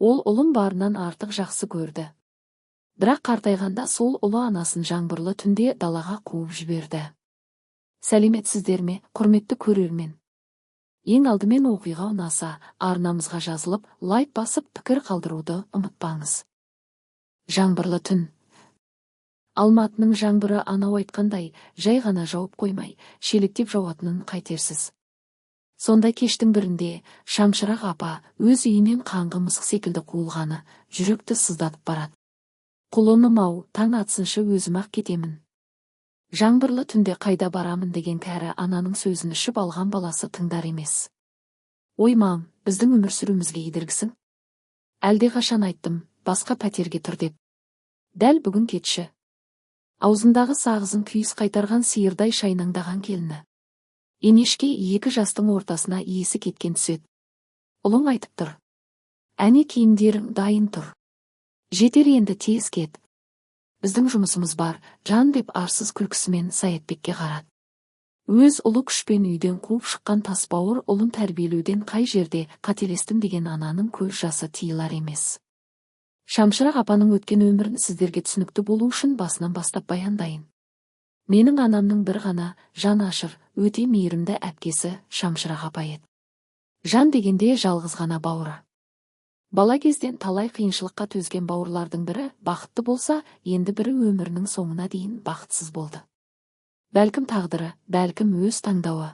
Ол ұлым барынан артық жақсы көрді. Бірақ қартайғанда сол ұлы анасын жаңбырлы түнде далаға қуып жіберді. Сәлеметсіздер ме, құрметті көрермен? Ең алдымен оқиға ұнаса, арнамызға жазылып, лайк басып, пікір қалдыруды ұмытпаңыз. Жаңбырлы түн. Алматының жаңбыры анау айтқандай, жай ғана жауып қоймай, шелектеп жауатынын қайтерсіз. Сонда кештің бірінде, Шамшырақ апа өз үйінен қаңғы мысық секілді қуылғаны, жүректі сыздатып барады. Құлыным-ау, таң атсыншы өзім-ақ кетемін. Жаңбырлы түнде қайда барамын деген кәрі ананың сөзін ішіп алған баласы тыңдар емес. Ой мам, біздің өмір сүруімізге едіргісің? Әлдеқашан айттым, басқа пәтерге тұр деп. Дәл бүгін кетші. Аузындағы сағызын күйіс қайтарған сиырдай шайнаңдаған келіні. Енешке екі жастың ортасына иесі кеткен түседі. Ұлың айтып тұр. Әне киімдерің дайын тұр. Жетер енді тез кет. Біздің жұмысымыз бар, жан деп арсыз күлкісімен Саятбекке қарады. Өз ұлы күшпен үйден қуып шыққан тасбауыр ұлын тәрбиелеуден қай жерде қателестім деген ананың көз жасы тиылар емес. Шамшырақ апаның өткен өмірін сіздерге түсінікті болу үшін басынан бастап баяндайын. Менің анамның бір ғана, жан ашыр, өте мейірімді әпкесі Шамшырақ апа еді. Жан дегенде жалғыз ғана бауыры. Бала кезден талай қиыншылыққа төзген бауырлардың бірі бақытты болса, енді бірі өмірінің соңына дейін бақытсыз болды. Бәлкім тағдыры, бәлкім өз таңдауы.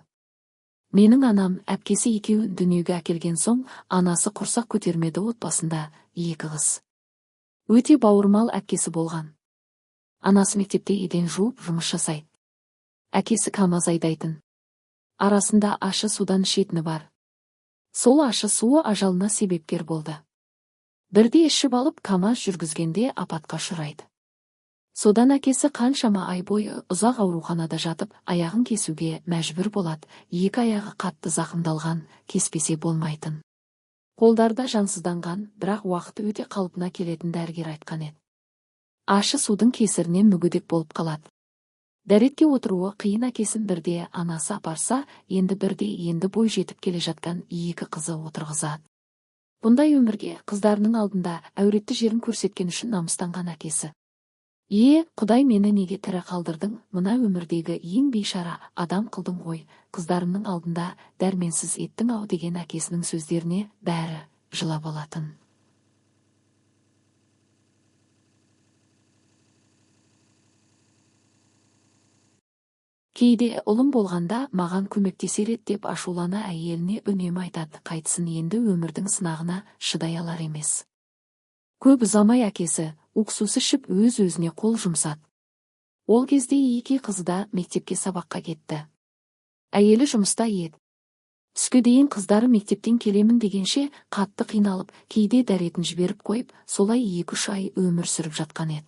Менің анам әпкесі екеуін дүниеге әкелген соң, анасы құрсақ көтермеді, отбасында екі қыз. Өте бауырмал әпкесі болған. Анасы мектепте еден жуып жұмыс жасайды. Әкесі камаз айдайтын. Арасында ащы судан ішетіні бар. Сол ащы суы ажалына себепкер болды. Бірде ішіп алып камаз жүргізгенде апатқа ұшырайды. Содан әкесі қаншама ай бойы ұзақ ауруханада жатып, аяғын кесуге мәжбүр болады. Екі аяғы қатты зақымдалған, кеспесе болмайтын. Қолдарда жансызданған, бірақ уақыты өте қалпына келетін дәрігер айтқан еді. Ащы судың кесірінен мүгедек болып қалады. Дәретке отыруы қиын әкесін бірде анасы апарса, енді бірде енді бой жетіп келе жатқан екі қызы отырғызады. Бұндай өмірге қыздарының алдында әуретті жерін көрсеткен үшін намыстанған әкесі. Құдай, мені неге тірі қалдырдың, мына өмірдегі ең бейшара адам қылдың ғой, қыздарымның алдында дәрменсіз еттің-ау деген әкесінің сөздеріне бәрі жылап алатын. Кейде ұлым болғанда маған көмектесер еді деп ашулана әйеліне үнемі айтады, қайтсын енді өмірдің сынағына шыдай алар емес. Көп ұзамай әкесі уксус ішіп өз-өзіне қол жұмсады. Ол кезде екі қызы да мектепке сабаққа кетті. Әйелі жұмыста еді. Түске дейін қыздары мектептен келемін дегенше қатты қиналып, кейде дәретін жіберіп қойып, солай 2-3 ай өмір сүріп жатқан еді.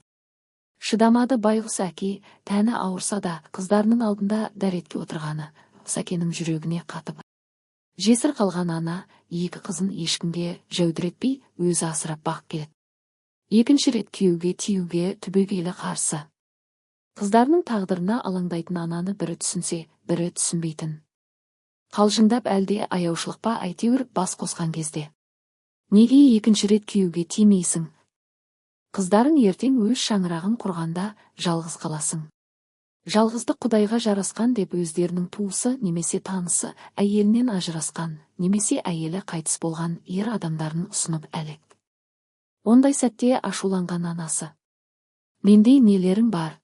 Шыдамады байғұс әке, тәні ауырса да қыздарының алдында дәретке отырғаны, сәкенің жүрегіне қатып. Жесір қалған ана, екі қызын ешкімге жәудіретпей өзі асырап бақ келеді. Екінші рет күйеуге тиюге түбегейлі қарсы. Қыздарының тағдырына алаңдайтын ананы бірі түсінсе, бірі түсінбейтін. Қалжыңдап әлде аяушылық па, әйтеуір бас қосқан кезде. Неге екінші рет күйеуге тимейсің? Қыздарың ертең өз шаңырағын құрғанда жалғыз қаласың. Жалғыздық Құдайға жарасқан деп өздерінің туысы немесе танысы әйелінен ажырасқан, немесе әйелі қайтыс болған ер адамдарын ұсынып әлек. Ондай сәтте ашуланған анасы. Менде нелерің бар?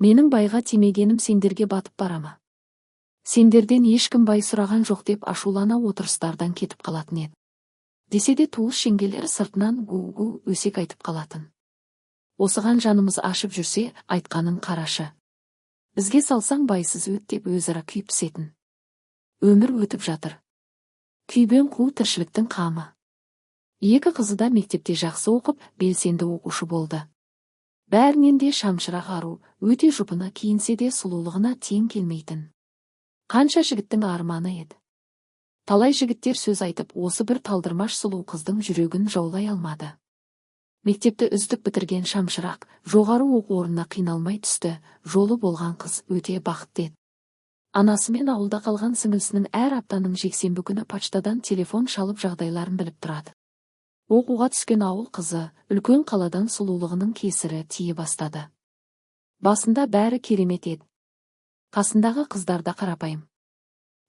Менің байға тимегенім сендерге батып барама. Сендерден ешкім бай сұраған жоқ деп ашулана отырыстардан кетіп қалатын еді. Десе де туыс жеңгелері сыртынан гу-гу өсек айтып қалатын. Осыған жанымыз ашып жүрсе, айтқанын қарашы. Бізге салсаң байсыз өт деп өзара күйіп пісетін. Өмір өтіп жатыр. Күйбең қу тіршіліктің қамы. Екі қызы да мектепте жақсы оқып, белсенді оқушы болды. Бәрінен де Шамшырақ ару, өте жұпыны, киінсе де сұлулығына тең келмейтін. Қанша жігіттің арманы еді. Талай жігіттер сөз айтып, осы бір талдырмаш сұлу қыздың жүрегін жаулай алмады. Мектепті үздік бітірген Шамшырақ жоғары оқу орнына қиналмай түсті. Жолы болған қыз өте бақытты еді. Анасымен ауылда қалған сіңілісінің әр аптаның жексенбі күні почтадан телефон шалып жағдайларын біліп тұрады. Оқуға түскен ауыл қызы, үлкен қаладан сұлулығының кесірі тие бастады. Басында бәрі керемет еді. Қасындағы қыздар да қарапайым.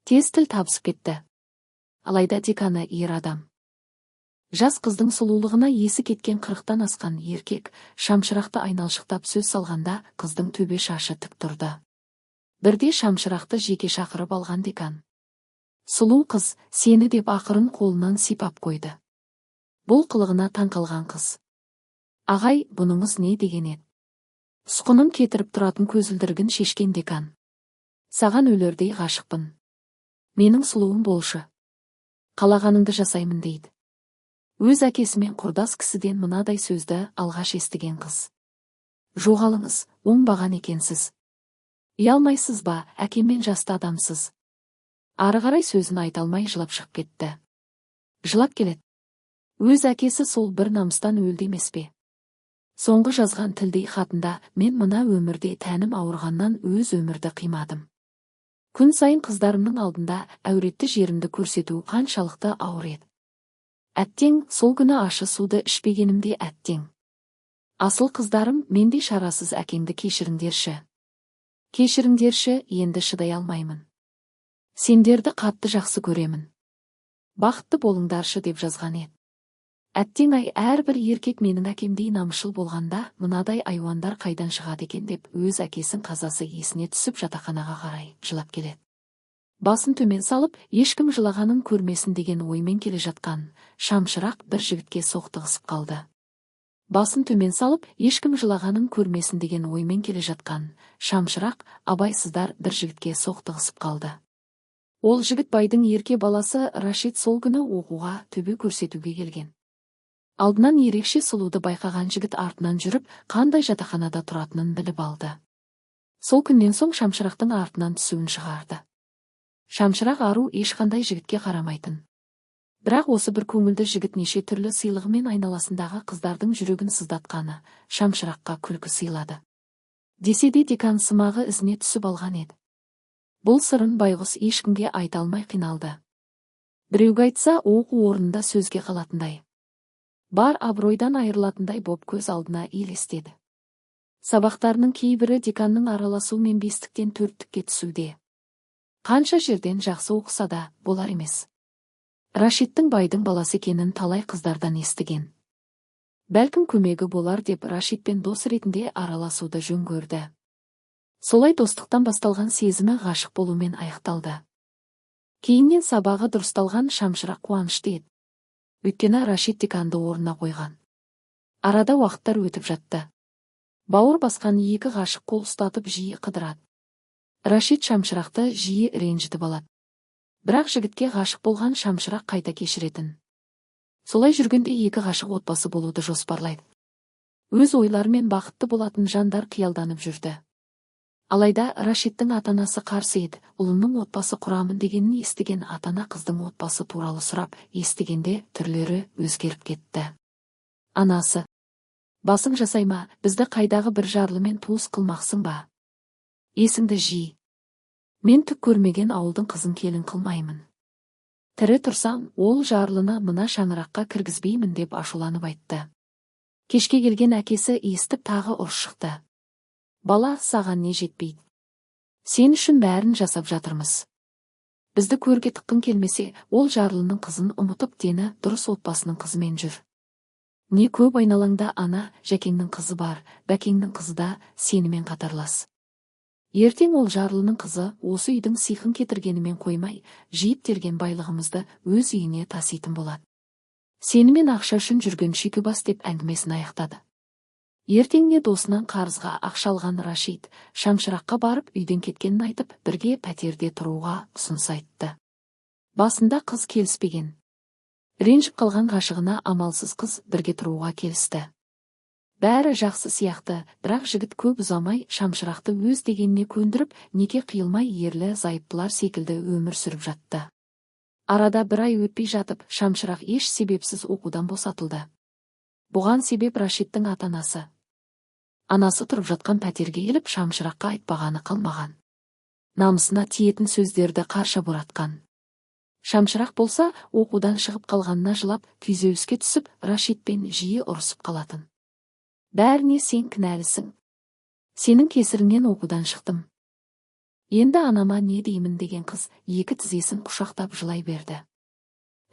Тез тіл табысып кетті. Алайда деканы ер адам. Жас қыздың сұлулығына есі кеткен 40-тан асқан еркек, шамшырақты айналшықтап сөз салғанда, қыздың төбе шашы тік тұрды. Бірде шамшырақты жеке шақырып алған декан. Сұлу қыз, сені деп ақырын қолынан сипап қойды. Бұл қылығына таң қалған қыз. Ағай, бұныңыз не деген еді? Сұқының кетіріп тұратын көзілдірігін шешкен декан. Саған өлердей ғашықпын. Менің сұлуым болшы. Қалағаныңды жасаймын дейді. Өз әкесімен құрдас кісіден мынадай сөзді алғаш естіген қыз. Жоғалыңыз, оңбаған екенсіз. Ұялмайсыз ба, әкеммен жасты адамсыз. Ары қарай сөзін айта алмай жылап шығып кетті. Жылап келеді. Өз әкесі сол бір намыстан өлді емес пе? Соңғы жазған тілдей хатында, мен мына өмірде тәнім ауырғаннан өз өмірді қимадым. Күн сайын қыздарымның алдында әуретті жерімді көрсету қаншалықты ауыр еді. Әттең, сол күні ащы суды ішпегенімде әттең. Асыл қыздарым, мендей шарасыз әкеңді кешіріңдерші. Кешіріңдерші, енді шыдай алмаймын. Сендерді қатты жақсы көремін. Бақытты болыңдаршы деп жазған еді. Әттең ай, әрбір еркек менің әкемдей намысшыл болғанда, мынадай айуандар қайдан шығады екен деп өз әкесінің қазасы есіне түсіп жатақханаға қарай жылап келеді. Басын төмен салып, ешкім жылағанын көрмесін деген оймен келе жатқан шамшырақ бір жігітке соқтығысып қалды. Басын төмен салып, ешкім жылағанын көрмесін деген оймен келе жатқан шамшырақ абайсыздар бір жігітке соқтығысып қалды. Ол жігіт байдың ерке баласы Рашид сол күні оқуға төбе көрсетуге келген. Алдынан ерекше сұлуды байқаған жігіт артынан жүріп, қандай жатақханада тұратынын біліп алды. Сол күннен соң шамшырақтың артынан түсуін шығарды. Шамшырақ ару ешқандай жігітке қарамайтын. Бірақ осы бір көңілді жігіт неше түрлі сыйлығымен айналасындағы қыздардың жүрегін сыздатқаны шамшыраққа күлкі сыйлады. Десе де декан сымағы ізіне түсіп алған еді. Бұл сырын байғұс ешкімге айта алмай қиналды. Біреуге айтса, оқу орнында сөзге қалатындай. Бар абыройдан айырылатындай боп көз алдына елестеді. Сабақтарының кейбірі деканның араласуымен бестіктен төрттікке түсуде. Қанша жерден жақсы оқыса да болар емес. Рашидтің байдың баласы екенін талай қыздардан естіген. Бәлкім көмегі болар деп Рашидпен дос ретінде араласуды жөн көрді. Солай достықтан басталған сезімі ғашық болумен аяқталды. Кейіннен сабағы дұрысталған шамшырақ қуанышты еді. Өйткені Рашид деканды орнына қойған. Арада уақыттар өтіп жатты. Бауыр басқан екі ғашық қол ұстатып жиі қыдырады. Рашид шамшырақты жиі ренжітіп алады. Бірақ жігітке ғашық болған шамшырақ қайта кешіретін. Солай жүргенде екі ғашық отбасы болуды жоспарлайды. Өз ойларымен бақытты болатын жандар қиялданып жүрді. Алайда Рашидтің ата-анасы қарсы еді. Ұлының отбасы құрамын дегенін естіген ата-ана қыздың отбасы туралы сұрап, естігенде түрлері өзгеріп кетті. Анасы: басың жасайма, бізді қайдағы бір жарлымен туыс қылмақсың ба? Есіңді жи. Мен түк көрмеген ауылдың қызын келін қылмаймын. Тірі тұрсам, ол жарлыны мына шаңыраққа кіргізбеймін деп ашуланып айтты. Кешке келген әкесі естіп тағы ұрыс шықты. Бала, саған не жетпейді? Сен үшін бәрін жасап жатырмыз. Бізді көрге тыққың келмесе, ол жарлының қызын ұмытып дені дұрыс отбасының қызымен жүр. Не көп айналаңда ана, жәкеңнің қызы бар, бәкеңнің қызы да сенімен қатарлас. Ертең ол жарлының қызы осы үйдің сиқын кетіргенімен қоймай, жиып терген байлығымызды өз үйіне таситын болады. Сенімен ақша үшін жүрген шүйкебас деп әңгімесін аяқтады. Ертеңіне досынан қарызға ақша алған Рашид шамшыраққа барып үйден кеткенін айтып, бірге пәтерде тұруға ұсыныс айтты. Басында қыз келіспеген. Ренжіп қалған ғашығына амалсыз қыз бірге тұруға келісті. Бәрі жақсы сияқты, бірақ жігіт көп ұзамай шамшырақты өз дегеніне көндіріп, неке қиылмай ерлі зайыптылар секілді өмір сүріп жатты. Арада бір ай өтпей жатып, шамшырақ еш себепсіз оқудан босатылды. Бұған себеп Рашидтің ата-анасы. Анасы тұрып жатқан пәтерге келіп шамшыраққа айтпағаны қалмаған. Намысына тиетін сөздерді қарша боратқан. Шамшырақ болса, оқудан шығып қалғанына жылап, күйзеліске түсіп, Рашидпен жиі ұрысып қалатын. Бәріне сен кінәлісің. Сенің кесіріңнен оқудан шықтым. Енді анама не деймін деген қыз екі тізесін құшақтап жылай берді.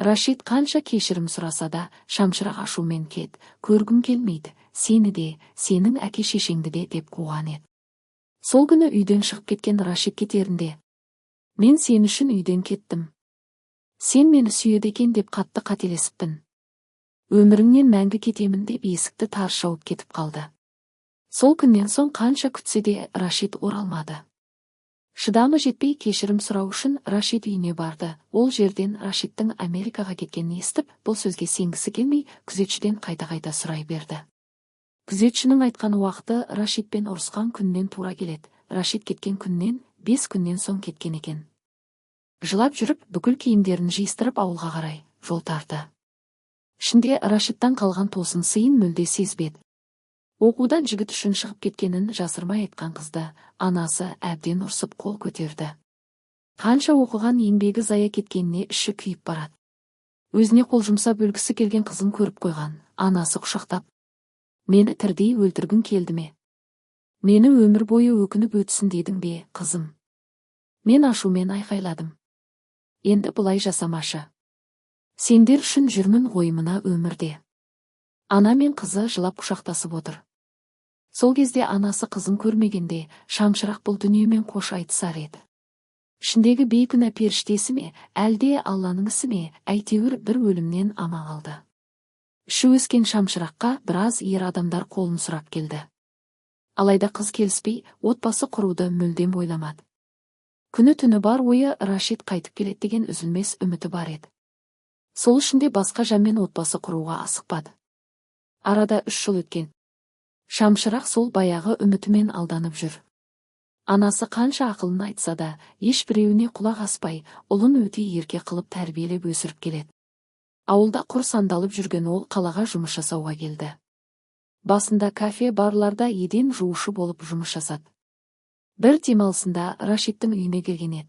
Рашид қанша кешірім сұраса да, Шамшырақ ашумен кет, көргім келмейді, сені де, сенің әке-шешеңді де деп қуған еді. Сол күні үйден шығып кеткен Рашид кетерінде: мен сен үшін үйден кеттім. Сен мені сүйеді екен деп қатты қателесіппін. Өміріңнен мәңгі кетемін деп есікті тарс жауып кетіп қалды. Сол күннен соң қанша күтсе де Рашид оралмады. Шыдамы жетпей кешірім сұрау үшін Рашид үйіне барды. Ол жерден Рашидтің Америкаға кеткенін естіп, бұл сөзге сенгісі келмей, күзетшіден қайта-қайта сұрай берді. Күзетшінің айтқан уақыты Рашидпен ұрысқан күннен тура келеді. Рашид кеткен күннен 5 күннен соң кеткен екен. Жылап жүріп, бүкіл киімдерін жиыстырып ауылға қарай жол тарды. Ішінде Рашидтан қалған тосын сыйын мүлде сезбеді. Оқудан жігіт үшін шығып кеткенін жасырмай айтқан қызды анасы әбден ұрсып қол көтерді. Қанша оқыған еңбегі зая кеткеніне іші күйіп барады. Өзіне қол жұмсап өлгісі келген қызын көріп қойған анасы құшақтап: мені тірдей өлтіргің келді ме? Мені өмір бойы өкініп өтсін дедің бе, қызым? Мен ашумен айқайладым: енді бұлай жасамашы. Сендер үшін жүрмін ғой мына өмірде. Ана мен қызы жылап құшақтасып отыр. Сол кезде анасы қызын көрмегенде, Шамшырақ бұл дүниемен қош айтысар еді. Ішіндегі бейкүнә періштесі ме, әлде Алланың ісі ме, әйтеуір бір өлімнен аман қалды. Іші өскен Шамшыраққа біраз ер адамдар қолын сұрап келді. Алайда қыз келіспей, отбасы құруды мүлдем ойламады. Күні-түні бар ойы Рашид қайтып келеді деген үзілмес үміті бар еді. Сол үшін де басқа жанмен отбасы құруға асықпады. Арада 3 жыл өткен. Шамшырақ сол баяғы үмітімен алданып жүр. Анасы қанша ақылын айтса да, ешбіреуіне құлақ аспай, ұлын өте ерке қылып тәрбиелеп өсіріп келеді. Ауылда құр сандалып жүрген ол қалаға жұмыс жасауға келді. Басында кафе барларда еден жуушы болып жұмыс жасады. Бір демалысында Рашидтің үйіне келген еді.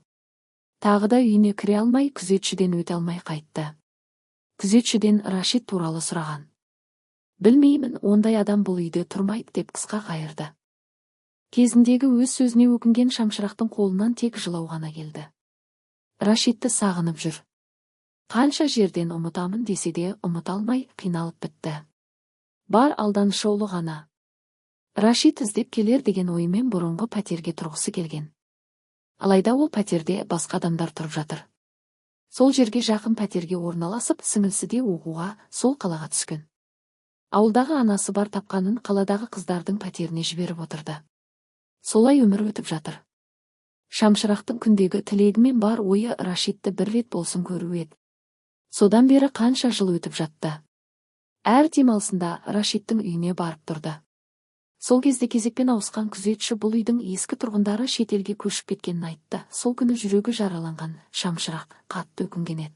Тағы да үйіне кіре алмай, күзетшіден өте алмай қайтты. Күзетшіден Рашид туралы сұраған. Білмеймін, ондай адам бұл үйде тұрмайды деп қысқа қайырды. Кезіндегі өз сөзіне өкінген Шамшырақтың қолынан тек жылау ғана келді. Рашидті сағынып жүр. Қанша жерден ұмытамын десе де ұмыта алмай қиналып бітті. Бар алданышы ұлы ғана. Рашид іздеп келер деген оймен бұрынғы пәтерге тұрғысы келген. Алайда ол пәтерде басқа адамдар тұрып жатыр. Сол жерге жақын пәтерге орналасып, сіңілісі де оқуға сол қалаға түскен. Ауылдағы анасы бар тапқанын қаладағы қыздардың пәтеріне жіберіп отырды. Солай өмір өтіп жатыр. Шамшырақтың күндегі тілегімен бар ойы Рашидті бір рет болсын көру еді. Содан бері қанша жыл өтіп жатты. Әр демалысында Рашидтің үйіне барып тұрды. Сол кезде кезекпен ауысқан күзетші бұл үйдің ескі тұрғындары шетелге көшіп кеткенін айтты. Сол күні жүрегі жараланған Шамшырақ қатты өкінген еді.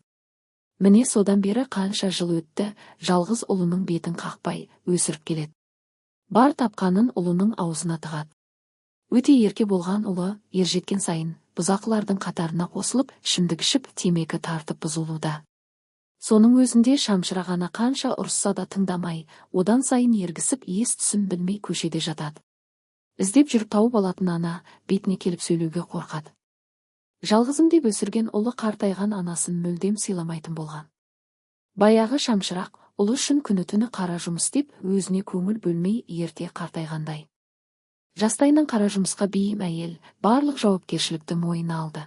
Міне содан бері қанша жыл өтті, жалғыз ұлының бетін қақпай өсіріп келеді. Бар тапқанын ұлының аузына тығады. Өте ерке болған ұлы ержеткен сайын бұзақылардың қатарына қосылып, ішімдік ішіп, темекі тартып бұзылуда. Соның өзінде Шамшырақ ана қанша ұрысса да тыңдамай, одан сайын ергісіп, ес-түсін білмей көшеде жатады. Іздеп жүріп тауып алатын ана бетіне келіп сөйлеуге қорқады. Жалғызым деп өсірген ұлы қартайған анасын мүлдем сыйламайтын болған. Баяғы Шамшырақ ұлы үшін күні-түні қара жұмыс деп, өзіне көңіл бөлмей ерте қартайғандай. Жастайынан қара жұмысқа бейім әйел барлық жауапкершілікті мойнына алды.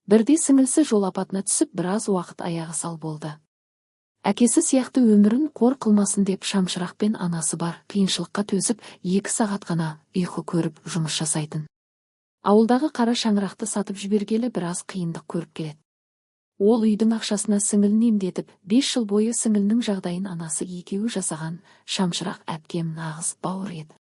Бірде сіңілісі жол апатына түсіп, біраз уақыт аяғы сал болды. Әкесі сияқты өмірін қор қылмасын деп Шамшырақ пен анасы бар қиыншылыққа төзіп, 2 сағат қана ұйқы көріп жұмыс жасайтын. Ауылдағы қара шаңырақты сатып жібергелі біраз қиындық көріп келеді. Ол үйдің ақшасына сіңілін емдетіп, 5 жыл бойы сіңілінің жағдайын анасы екеуі жасаған. Шамшырақ әпкем нағыз бауыр еді.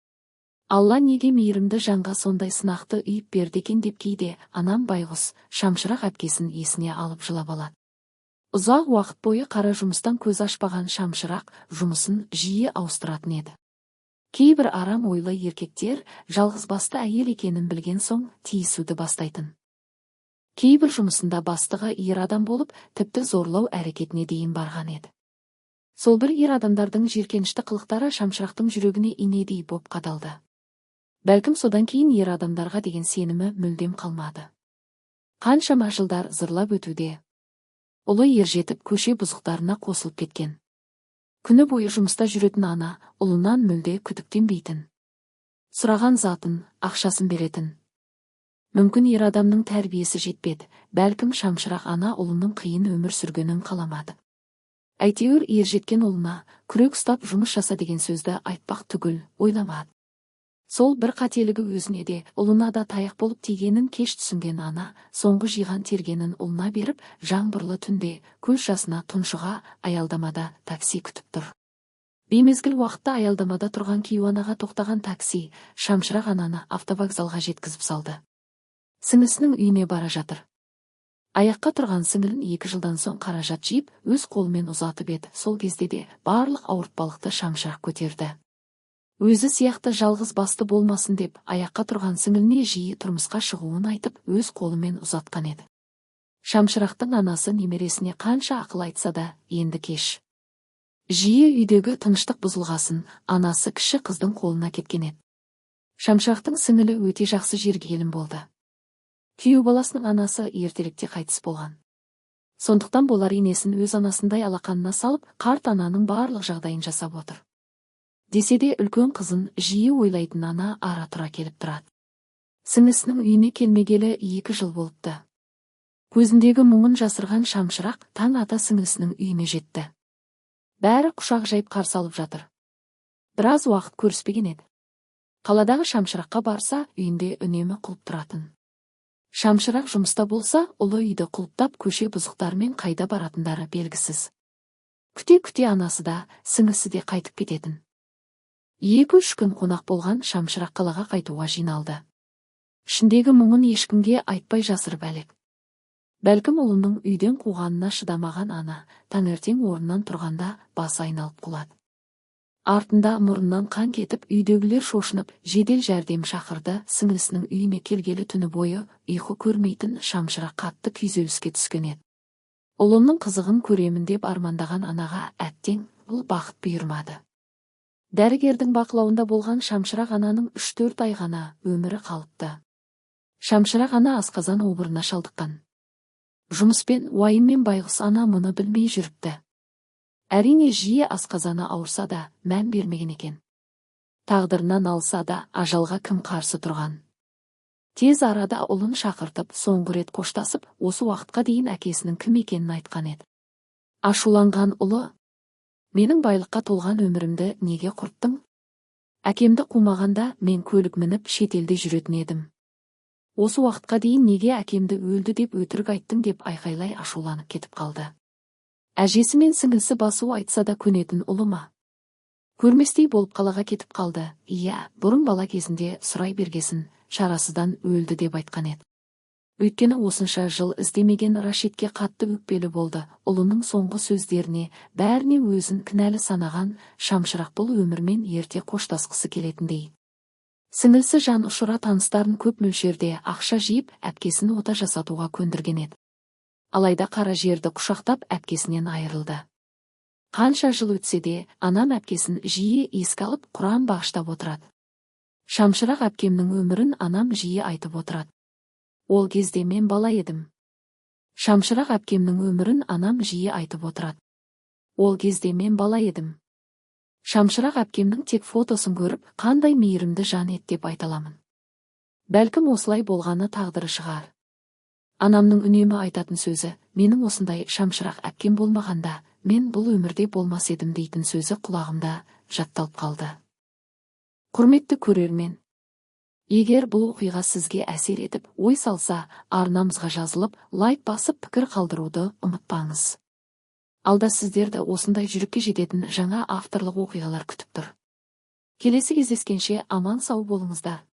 Алла неге мейірімді жанға сондай сынақты үйіп берді екен деп кейде анам байғұс Шамшырақ әпкесін есіне алып жылап алады. Ұзақ уақыт бойы қара жұмыстан көз ашпаған Шамшырақ жұмысын жиі ауыстыратын еді. Кейбір арам ойлы еркектер жалғызбасты әйел екенін білген соң тиісуді бастайтын. Кейбір жұмысында бастығы ер адам болып, тіпті зорлау әрекетіне дейін барған еді. Сол бір ер адамдардың жиіркенішті қылықтары Шамшырақтың жүрегіне инедей боп қадалды. Бәлкім содан кейін ер адамдарға деген сенімі мүлдем қалмады. Қаншама жылдар зырлап өтуде. Ұлы ер жетіп көше бұзықтарына қосылып кеткен. Күні бойы жұмыста жүретін ана ұлынан мүлде күдіктенбейтін. Сұраған затын, ақшасын беретін. Мүмкін ер адамның тәрбиесі жетпеді, бәлкім Шамшырақ ана ұлының қиын өмір сүргенін қаламады. Әйтеуір ер жеткен ұлына күрек ұстап жұмыс жаса деген сөзді айтпақ түгіл ойламады. Сол бір қателігі өзіне де, ұлына да таяқ болып тигенін кеш түсінген ана, соңғы жиған тергенін ұлына беріп, жаңбырлы түнде көз жасына тұншыға аялдамада такси күтіп тұр. Беймезгіл уақытта аялдамада тұрған кейуанаға тоқтаған такси Шамшырақ ананы автовокзалға жеткізіп салды. Сіңлісінің үйіне бара жатыр. Аяққа тұрған сіңлін 2 жылдан соң қаражат жиып, өз қолымен ұзатып еді. Сол кезде де барлық ауыртпалықты Шамшырақ көтерді. Өзі сияқты жалғыз басты болмасын деп, аяққа тұрған сіңліне жиі тұрмысқа шығуын айтып, өз қолымен ұзатқан еді. Шамшырақтың анасы немересіне қанша ақыл айтса да, енді кеш. Жиі үйдегі тыныштық бұзылғасын, анасы кіші қыздың қолына кеткен еді. Шамшырақтың сіңлі өте жақсы жерге келін болды. Күйеу баласының анасы ертеректе қайтыс болған. Сондықтан болар енесін өз анасындай алақанына салып, қарт ананың барлық жағдайын жасап отыр. Десе де үлкен қызын жиі ойлайтын ана ара-тұра келіп тұрады. Сіңлісінің үйіне келмегелі 2 жыл болыпты. Көзіндегі мұңын жасырған Шамшырақ таң ата сіңлісінің үйіне жетті. Бәрі құшақ жайып қарсы алып жатыр. Біраз уақыт көріспеген еді. Қаладағы Шамшыраққа барса, үйінде үнемі құлып тұратын. Шамшырақ жұмыста болса, ұлы үйді құлыптап көше бұзықтарымен қайда баратындары белгісіз. Күте-күте анасы да, сіңлісі де қайтып кететін. 2-3 күн қонақ болған Шамшырақ қалаға қайтуға жиналды. Ішіндегі мұңын ешкімге айтпай жасырып әлек. Бәлкім ұлының үйден қуғанына шыдамаған ана, таңертең орнынан тұрғанда басы айналып құлады. Артында мұрыннан қан кетіп, үйдегілер шошынып, жедел жәрдем шақырды. Сіңлісінің үйіне келгелі түні бойы ұйқы көрмейтін Шамшырақ қатты күйзеліске түскен еді. Ұлының қызығын көремін деп армандаған анаға әттең бұл бақыт бұйырмады. Дәрігердің бақылауында болған Шамшырақ ананың 3-4 ай ғана өмірі қалыпты. Шамшырақ ана асқазан обырына шалдыққан. Жұмыспен, уайыммен байғұс ана мұны білмей жүріпті. Әрине жиі асқазаны ауырса да, мән бермеген екен. Тағдырынан алса да, ажалға кім қарсы тұрған. Тез арада ұлын шақыртып, соңғы рет қоштасып, осы уақытқа дейін әкесінің кім екенін айтқан еді. Ашуланған ұлы: менің байлыққа толған өмірімді неге құрттың? Әкемді қумағанда мен көлік мініп шетелде жүретін едім. Осы уақытқа дейін неге әкемді өлді деп өтірік айттың деп айқайлай ашуланып кетіп қалды. Әжесі мен сіңлісі басу айтса да көнетін ұлы ма? Көрместей болып қалаға кетіп қалды. Иә, бұрын бала кезінде сұрай бергесін, шарасыздан өлді деп айтқан еді. Өйткені осынша жыл іздемеген Рашидке қатты өкпелі болды. Ұлының соңғы сөздеріне, бәріне өзін кінәлі санаған Шамшырақ бұл өмірмен ерте қоштасқысы келетіндей. Сіңлісі жан ұшыра таныстарын көп мөлшерде ақша жиып, әпкесін ота жасатуға көндірген еді. Алайда қара жерді құшақтап әпкесінен айырылды. Қанша жыл өтсе де, анам әпкесін жиі еске алып, Құран бағыштап отырады. Шамшырақ әпкемнің өмірін анам жиі айтып отырады. Ол кезде мен бала едім. Шамшырақ әпкемнің өмірін анам жиі айтып отырады. Ол кезде мен бала едім. Шамшырақ әпкемнің тек фотосын көріп, қандай мейірімді жан еді деп айталамын. Бәлкім осылай болғаны тағдыры шығар. Анамның үнемі айтатын сөзі: менің осындай Шамшырақ әпкем болмағанда, мен бұл өмірде болмас едім дейтін сөзі құлағымда жатталып қалды. Құрметті көрермен, егер бұл оқиға сізге әсер етіп, ой салса, арнамызға жазылып, лайк басып, пікір қалдыруды ұмытпаңыз. Алда сіздерді осындай жүрекке жететін жаңа авторлық оқиғалар күтіп тұр. Келесі кездескенше аман сау болыңыздар.